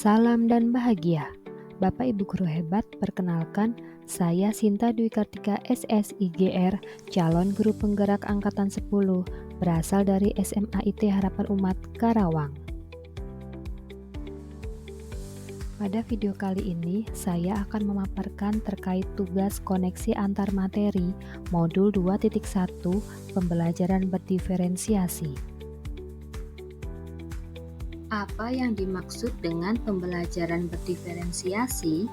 Salam dan bahagia. Bapak Ibu guru hebat, perkenalkan saya Sinta Dwi Kartika SSIGR, calon guru penggerak angkatan 10, berasal dari SMA IT Harapan Umat Karawang. Pada video kali ini, saya akan memaparkan terkait tugas koneksi antar materi modul 2.1 pembelajaran berdiferensiasi. Apa yang dimaksud dengan pembelajaran berdiferensiasi?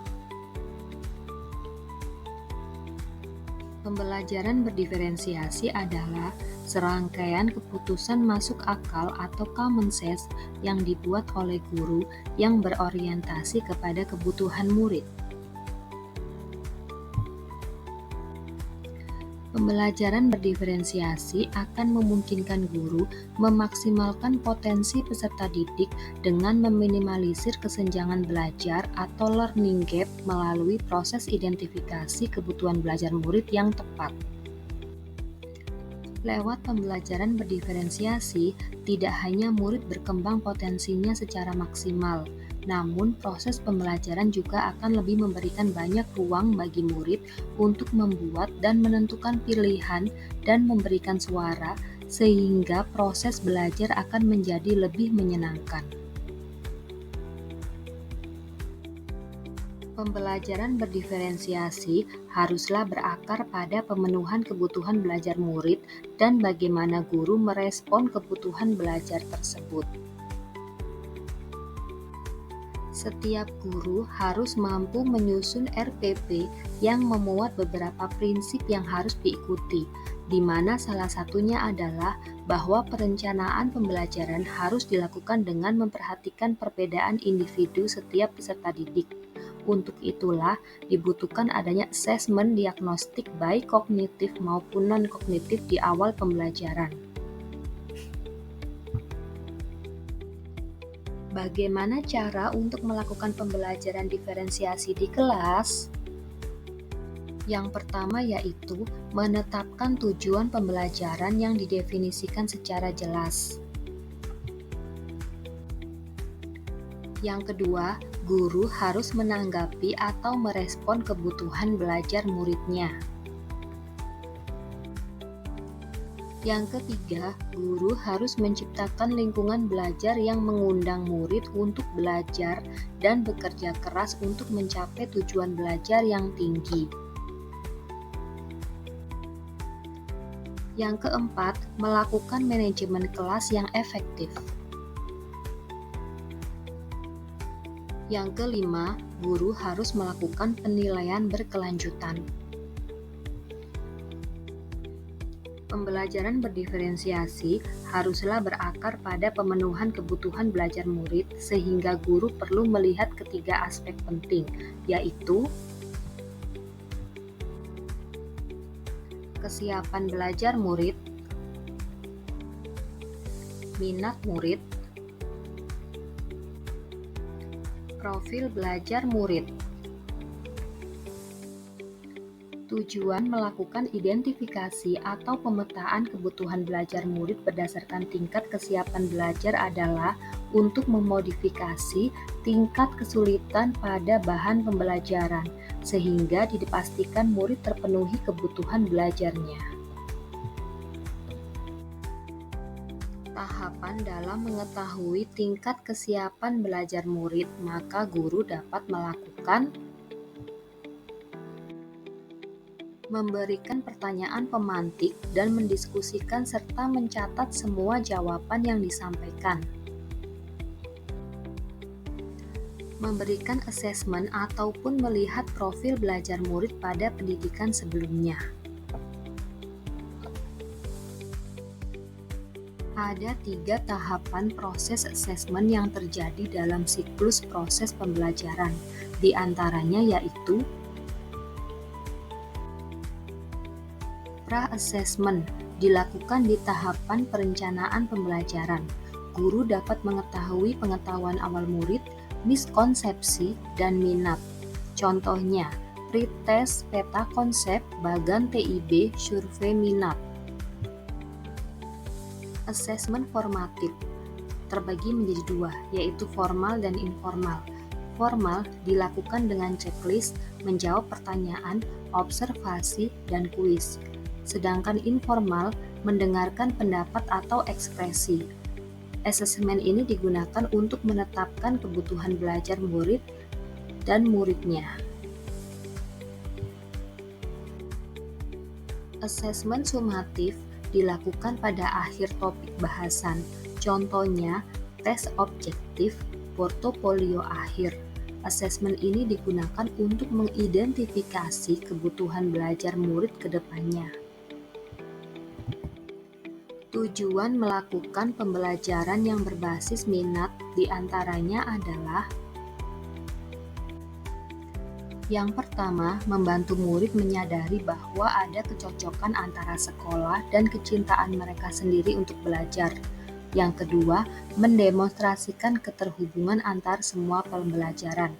Pembelajaran berdiferensiasi adalah serangkaian keputusan masuk akal atau common sense yang dibuat oleh guru yang berorientasi kepada kebutuhan murid. Pembelajaran berdiferensiasi akan memungkinkan guru memaksimalkan potensi peserta didik dengan meminimalisir kesenjangan belajar atau learning gap melalui proses identifikasi kebutuhan belajar murid yang tepat. Lewat pembelajaran berdiferensiasi, tidak hanya murid berkembang potensinya secara maksimal, namun proses pembelajaran juga akan lebih memberikan banyak ruang bagi murid untuk membuat dan menentukan pilihan dan memberikan suara, sehingga proses belajar akan menjadi lebih menyenangkan. Pembelajaran berdiferensiasi haruslah berakar pada pemenuhan kebutuhan belajar murid dan bagaimana guru merespon kebutuhan belajar tersebut. Setiap guru harus mampu menyusun RPP yang memuat beberapa prinsip yang harus diikuti, di mana salah satunya adalah bahwa perencanaan pembelajaran harus dilakukan dengan memperhatikan perbedaan individu setiap peserta didik. Untuk itulah dibutuhkan adanya asesmen diagnostik baik kognitif maupun non-kognitif di awal pembelajaran. Bagaimana cara untuk melakukan pembelajaran diferensiasi di kelas? Yang pertama yaitu menetapkan tujuan pembelajaran yang didefinisikan secara jelas. Yang kedua, guru harus menanggapi atau merespon kebutuhan belajar muridnya. Yang ketiga, guru harus menciptakan lingkungan belajar yang mengundang murid untuk belajar dan bekerja keras untuk mencapai tujuan belajar yang tinggi. Yang keempat, melakukan manajemen kelas yang efektif. Yang kelima, guru harus melakukan penilaian berkelanjutan. Pembelajaran berdiferensiasi haruslah berakar pada pemenuhan kebutuhan belajar murid, sehingga guru perlu melihat ketiga aspek penting, yaitu kesiapan belajar murid, minat murid, profil belajar murid. Tujuan melakukan identifikasi atau pemetaan kebutuhan belajar murid berdasarkan tingkat kesiapan belajar adalah untuk memodifikasi tingkat kesulitan pada bahan pembelajaran, sehingga dipastikan murid terpenuhi kebutuhan belajarnya. Tahapan dalam mengetahui tingkat kesiapan belajar murid, maka guru dapat melakukan memberikan pertanyaan pemantik dan mendiskusikan serta mencatat semua jawaban yang disampaikan. Memberikan asesmen ataupun melihat profil belajar murid pada pendidikan sebelumnya. Ada 3 tahapan proses asesmen yang terjadi dalam siklus proses pembelajaran, di antaranya yaitu pra-assessment dilakukan di tahapan perencanaan pembelajaran. Guru dapat mengetahui pengetahuan awal murid, miskonsepsi, dan minat. Contohnya, pretest peta konsep, bagan TIB, survei minat. Asesmen formatif terbagi menjadi 2, yaitu formal dan informal. formal dilakukan dengan checklist, menjawab pertanyaan, observasi, dan kuis. Sedangkan informal mendengarkan pendapat atau ekspresi. Asesmen ini digunakan untuk menetapkan kebutuhan belajar murid dan muridnya. Asesmen sumatif dilakukan pada akhir topik bahasan. Contohnya, tes objektif, portofolio akhir. Asesmen ini digunakan untuk mengidentifikasi kebutuhan belajar murid ke depannya. Tujuan melakukan pembelajaran yang berbasis minat diantaranya adalah: yang pertama, membantu murid menyadari bahwa ada kecocokan antara sekolah dan kecintaan mereka sendiri untuk belajar. Yang kedua, mendemonstrasikan keterhubungan antar semua pembelajaran.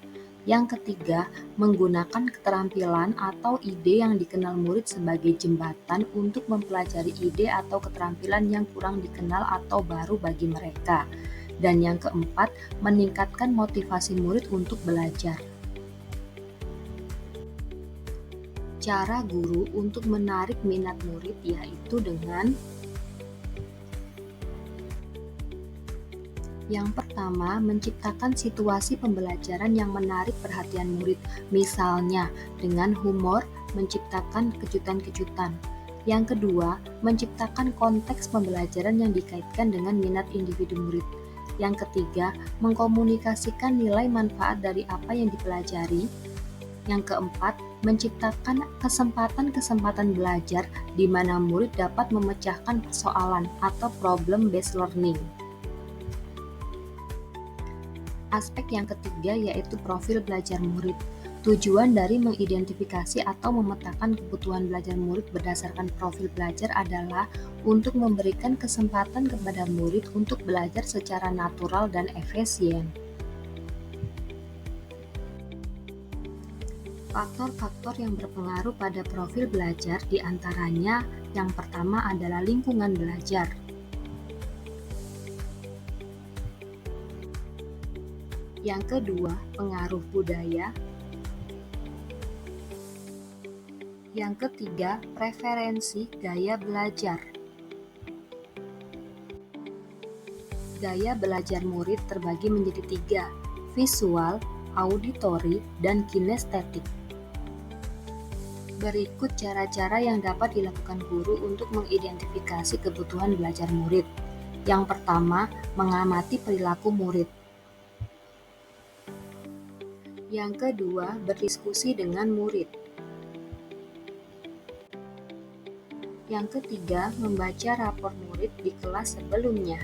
Yang ketiga, menggunakan keterampilan atau ide yang dikenal murid sebagai jembatan untuk mempelajari ide atau keterampilan yang kurang dikenal atau baru bagi mereka. Dan yang keempat, meningkatkan motivasi murid untuk belajar. Cara guru untuk menarik minat murid yaitu dengan: yang pertama, menciptakan situasi pembelajaran yang menarik perhatian murid, misalnya dengan humor, menciptakan kejutan-kejutan. Yang kedua, menciptakan konteks pembelajaran yang dikaitkan dengan minat individu murid. Yang ketiga, mengkomunikasikan nilai manfaat dari apa yang dipelajari. Yang keempat, menciptakan kesempatan-kesempatan belajar di mana murid dapat memecahkan persoalan atau problem-based learning. Aspek yang ketiga yaitu profil belajar murid. Tujuan dari mengidentifikasi atau memetakan kebutuhan belajar murid berdasarkan profil belajar adalah untuk memberikan kesempatan kepada murid untuk belajar secara natural dan efisien. Faktor-faktor yang berpengaruh pada profil belajar diantaranya yang pertama adalah lingkungan belajar. Yang kedua, pengaruh budaya. Yang ketiga, preferensi gaya belajar. Gaya belajar murid terbagi menjadi 3, visual, auditori, dan kinestetik. Berikut cara-cara yang dapat dilakukan guru untuk mengidentifikasi kebutuhan belajar murid. Yang pertama, mengamati perilaku murid. Yang kedua, berdiskusi dengan murid. Yang ketiga, membaca rapor murid di kelas sebelumnya.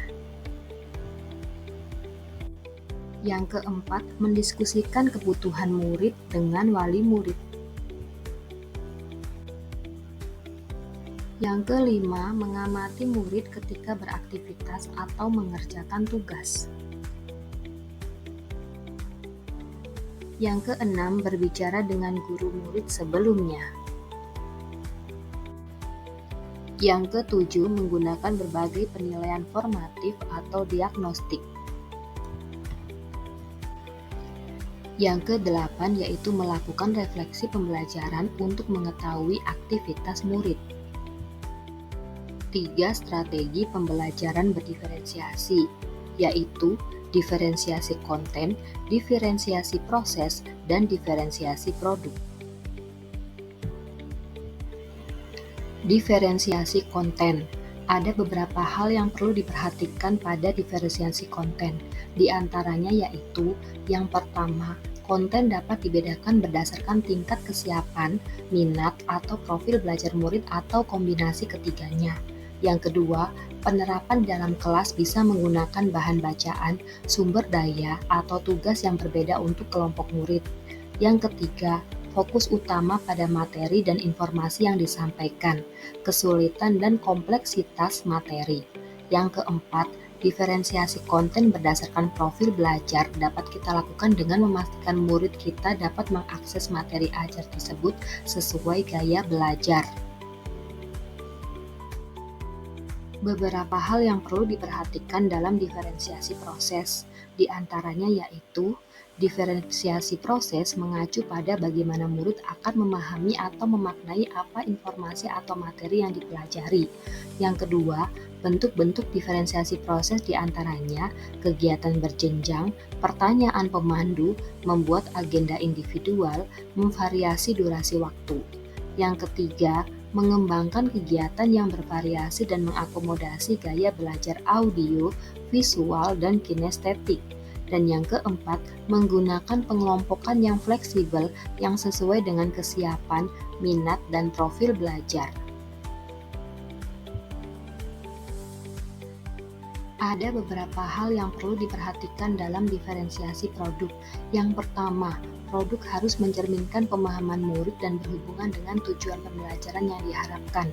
Yang keempat, mendiskusikan kebutuhan murid dengan wali murid. Yang kelima, mengamati murid ketika beraktivitas atau mengerjakan tugas. Yang keenam, berbicara dengan guru murid sebelumnya. Yang ketujuh, menggunakan berbagai penilaian formatif atau diagnostik. Yang kedelapan, yaitu melakukan refleksi pembelajaran untuk mengetahui aktivitas murid. 3 strategi pembelajaran berdiferensiasi, yaitu diferensiasi konten, diferensiasi proses, dan diferensiasi produk. Diferensiasi konten. Ada beberapa hal yang perlu diperhatikan pada diferensiasi konten. Di antaranya yaitu, yang pertama, konten dapat dibedakan berdasarkan tingkat kesiapan, minat, atau profil belajar murid atau kombinasi ketiganya. Yang kedua, penerapan dalam kelas bisa menggunakan bahan bacaan, sumber daya, atau tugas yang berbeda untuk kelompok murid. Yang ketiga, fokus utama pada materi dan informasi yang disampaikan, kesulitan dan kompleksitas materi. Yang keempat, diferensiasi konten berdasarkan profil belajar dapat kita lakukan dengan memastikan murid kita dapat mengakses materi ajar tersebut sesuai gaya belajar. Beberapa hal yang perlu diperhatikan dalam diferensiasi proses, di antaranya yaitu diferensiasi proses mengacu pada bagaimana murid akan memahami atau memaknai apa informasi atau materi yang dipelajari. Yang kedua, bentuk-bentuk diferensiasi proses di antaranya kegiatan berjenjang, pertanyaan pemandu, membuat agenda individual, memvariasi durasi waktu. Yang ketiga, mengembangkan kegiatan yang bervariasi dan mengakomodasi gaya belajar audio, visual, dan kinestetik. Dan yang keempat, menggunakan pengelompokan yang fleksibel yang sesuai dengan kesiapan, minat, dan profil belajar. Ada beberapa hal yang perlu diperhatikan dalam diferensiasi produk. Yang pertama, produk harus mencerminkan pemahaman murid dan berhubungan dengan tujuan pembelajaran yang diharapkan.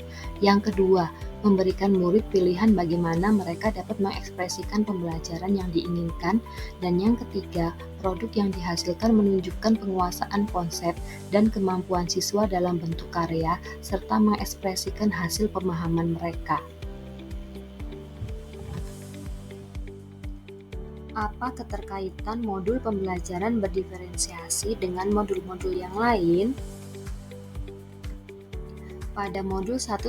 Yang kedua, memberikan murid pilihan bagaimana mereka dapat mengekspresikan pembelajaran yang diinginkan. Dan yang ketiga, produk yang dihasilkan menunjukkan penguasaan konsep dan kemampuan siswa dalam bentuk karya, serta mengekspresikan hasil pemahaman mereka. Apa keterkaitan modul pembelajaran berdiferensiasi dengan modul-modul yang lain? Pada modul 1.1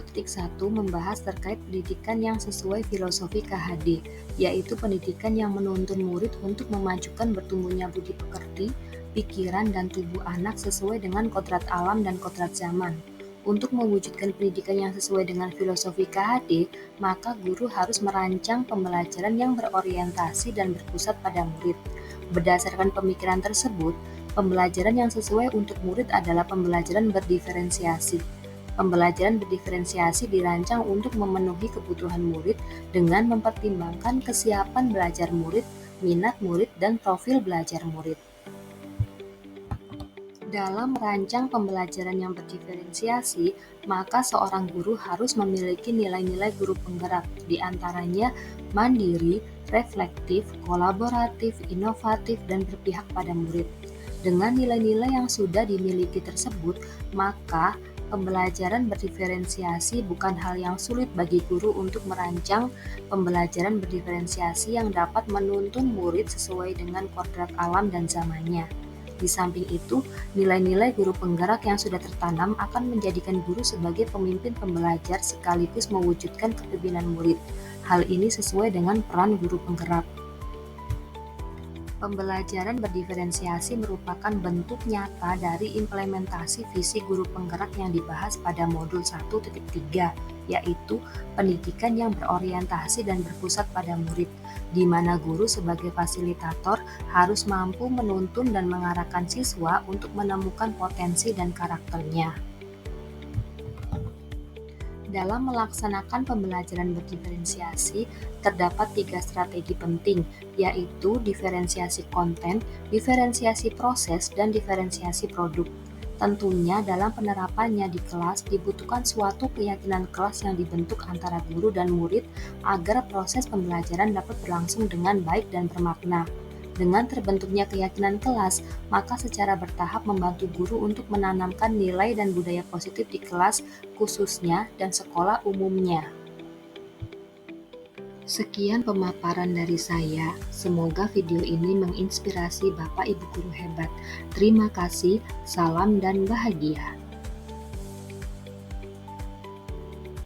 membahas terkait pendidikan yang sesuai filosofi KHD, yaitu pendidikan yang menuntun murid untuk memajukan bertumbuhnya budi pekerti, pikiran, dan tubuh anak sesuai dengan kodrat alam dan kodrat zaman. Untuk mewujudkan pendidikan yang sesuai dengan filosofi KHD, maka guru harus merancang pembelajaran yang berorientasi dan berpusat pada murid. Berdasarkan pemikiran tersebut, pembelajaran yang sesuai untuk murid adalah pembelajaran berdiferensiasi. Pembelajaran berdiferensiasi dirancang untuk memenuhi kebutuhan murid dengan mempertimbangkan kesiapan belajar murid, minat murid, dan profil belajar murid. Dalam merancang pembelajaran yang berdiferensiasi, maka seorang guru harus memiliki nilai-nilai guru penggerak, di antaranya mandiri, reflektif, kolaboratif, inovatif, dan berpihak pada murid. Dengan nilai-nilai yang sudah dimiliki tersebut, maka pembelajaran berdiferensiasi bukan hal yang sulit bagi guru untuk merancang pembelajaran berdiferensiasi yang dapat menuntun murid sesuai dengan kodrat alam dan zamannya. Di samping itu, nilai-nilai guru penggerak yang sudah tertanam akan menjadikan guru sebagai pemimpin pembelajar sekaligus mewujudkan kepemimpinan murid. Hal ini sesuai dengan peran guru penggerak. Pembelajaran berdiferensiasi merupakan bentuk nyata dari implementasi visi guru penggerak yang dibahas pada modul 1.3, yaitu pendidikan yang berorientasi dan berpusat pada murid, di mana guru sebagai fasilitator harus mampu menuntun dan mengarahkan siswa untuk menemukan potensi dan karakternya. Dalam melaksanakan pembelajaran berdiferensiasi, terdapat 3 strategi penting, yaitu diferensiasi konten, diferensiasi proses, dan diferensiasi produk. Tentunya dalam penerapannya di kelas dibutuhkan suatu keyakinan kelas yang dibentuk antara guru dan murid agar proses pembelajaran dapat berlangsung dengan baik dan bermakna. Dengan terbentuknya keyakinan kelas, maka secara bertahap membantu guru untuk menanamkan nilai dan budaya positif di kelas khususnya dan sekolah umumnya. Sekian pemaparan dari saya. Semoga video ini menginspirasi Bapak Ibu guru hebat. Terima kasih, salam dan bahagia.